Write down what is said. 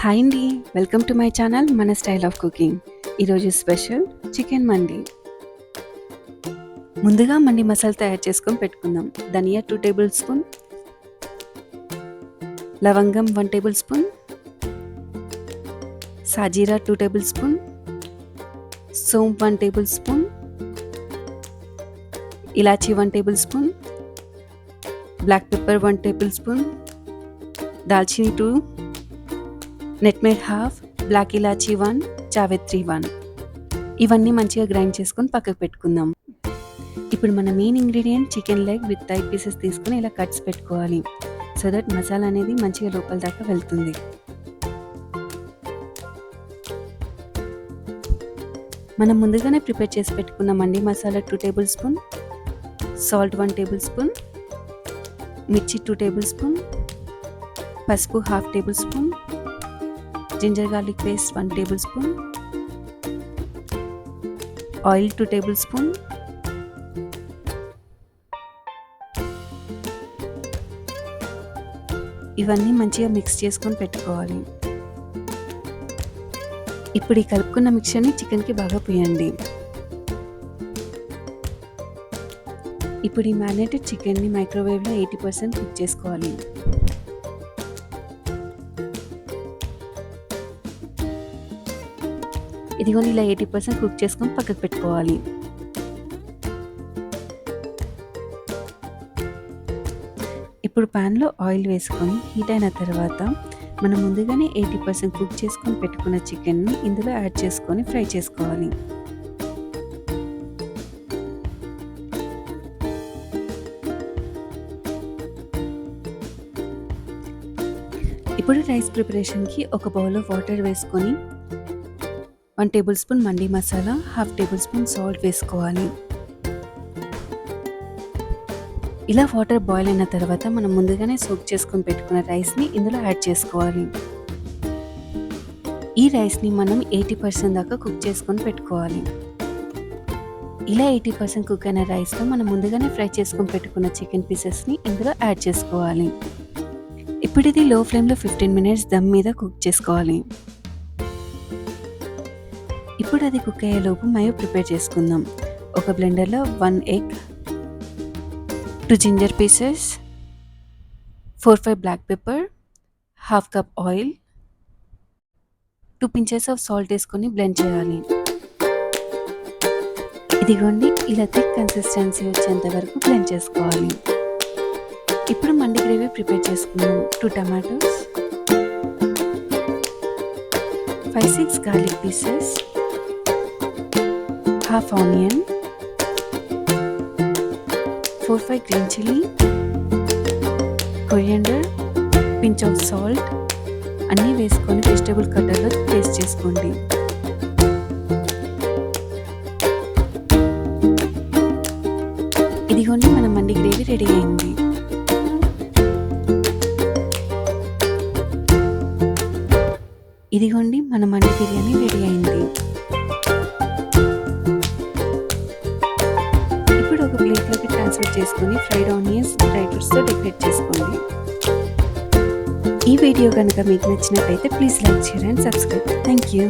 Hi అండి, welcome to my channel మన style of cooking. ఈరోజు స్పెషల్ చికెన్ మండి. ముందుగా మండి మసాలా తయారు చేసుకొని పెట్టుకుందాం. ధనియా 2 టేబుల్ స్పూన్, లవంగం 1 టేబుల్ స్పూన్, సాజీరా 2 టేబుల్ స్పూన్, సోంపు 1 టేబుల్ స్పూన్, ఇలాచీ 1 tablespoon, black pepper 1 tablespoon, దాల్చిని 2, నెట్మేడ్ హాఫ్, బ్లాక్ ఇలాచీ 1, జావిత్రి 1. ఇవన్నీ మంచిగా గ్రైండ్ చేసుకొని పక్కకు పెట్టుకుందాం. ఇప్పుడు మన main ingredient chicken leg with thigh pieces తీసుకొని ఇలా కట్స్ పెట్టుకోవాలి. సో దట్ మసాలా అనేది మంచిగా లోపల దాకా వెళ్తుంది. మనం ముందుగానే ప్రిపేర్ చేసి పెట్టుకున్న మండి మసాలా 2 tablespoon, salt 1 tablespoon, మిర్చి 2 టేబుల్ స్పూన్, పసుపు 1/2 tablespoon, ginger garlic paste 1 tablespoon, oil 2 tablespoon, ఇవన్నీ మంచిగా మిక్స్ చేసుకొని పెట్టుకోవాలి. ఇప్పుడు ఈ కలుపుకున్న మిక్చర్ని చికెన్కి బాగా పూయండి. ఇప్పుడు ఈ మ్యారినేటెడ్ చికెన్ని మైక్రోవేవ్లో 80% కుక్ చేసుకోవాలి. ఇదిగోని ఇలా 80% కుక్ చేసుకొని పక్కకు పెట్టుకోవాలి. ఇప్పుడు ప్యాన్లో ఆయిల్ వేసుకొని హీట్ అయిన తర్వాత మనం ముందుగానే 80% కుక్ చేసుకొని పెట్టుకున్న చికెన్ని ఇందులో యాడ్ చేసుకొని ఫ్రై చేసుకోవాలి. ఇప్పుడు రైస్ ప్రిపరేషన్కి ఒక బౌల్లో వాటర్ వేసుకొని 1 టేబుల్ స్పూన్ మండి మసాలా, 1/2 టేబుల్ స్పూన్ సాల్ట్ వేసుకోవాలి. ఇలా వాటర్ బాయిల్ అయిన తర్వాత మనం ముందుగానే సోక్ చేసుకొని పెట్టుకున్న రైస్ని ఇందులో యాడ్ చేసుకోవాలి. ఈ రైస్ని మనం 80% దాకా కుక్ చేసుకొని పెట్టుకోవాలి. ఇలా 80% కుక్ అయిన రైస్లో మనం ముందుగానే ఫ్రై చేసుకొని పెట్టుకున్న చికెన్ పీసెస్ని ఇందులో యాడ్ చేసుకోవాలి. ఇప్పుడు ఇది లో ఫ్లేమ్లో 15 మినిట్స్ దమ్ మీద కుక్ చేసుకోవాలి. ఇప్పుడు అది కుక్ అయ్యేలోపు మయో ప్రిపేర్ చేసుకుందాం. ఒక బ్లెండర్లో 1 egg, 2 ginger pieces, 4-5 black pepper, 1/2 cup oil, 2 pinches of salt వేసుకొని బ్లెండ్ చేయాలి. ఇదిగోండి ఇలా థిక్ కన్సిస్టెన్సీ వచ్చేంత వరకు బ్లెండ్ చేసుకోవాలి. ఇప్పుడు మండి గ్రేవీ ప్రిపేర్ చేసుకుందాం. 2 tomatoes, 5-6 garlic pieces, 1/2 onion, 4-5 green chilli, coriander, pinch of salt అన్నీ వేసుకొని వెజిటేబుల్ కట్టర్లో పేస్ట్ చేసుకోండి. ఇదిగోండి మన మండి గ్రేవీ రెడీ అయింది. ఇదిగోండి మన మండి బిర్యానీ రెడీ అయింది. ఇప్పుడు ఒక ప్లేట్లోకి ట్రాన్స్ఫర్ చేసుకొని ఫ్రైడ్ ఆనియన్స్, డ్రై ఫ్రూట్స్తో డెకరేట్ చేసుకోండి. ఈ వీడియో కనుక మీకు నచ్చినట్లయితే please like, share and subscribe. Thank you.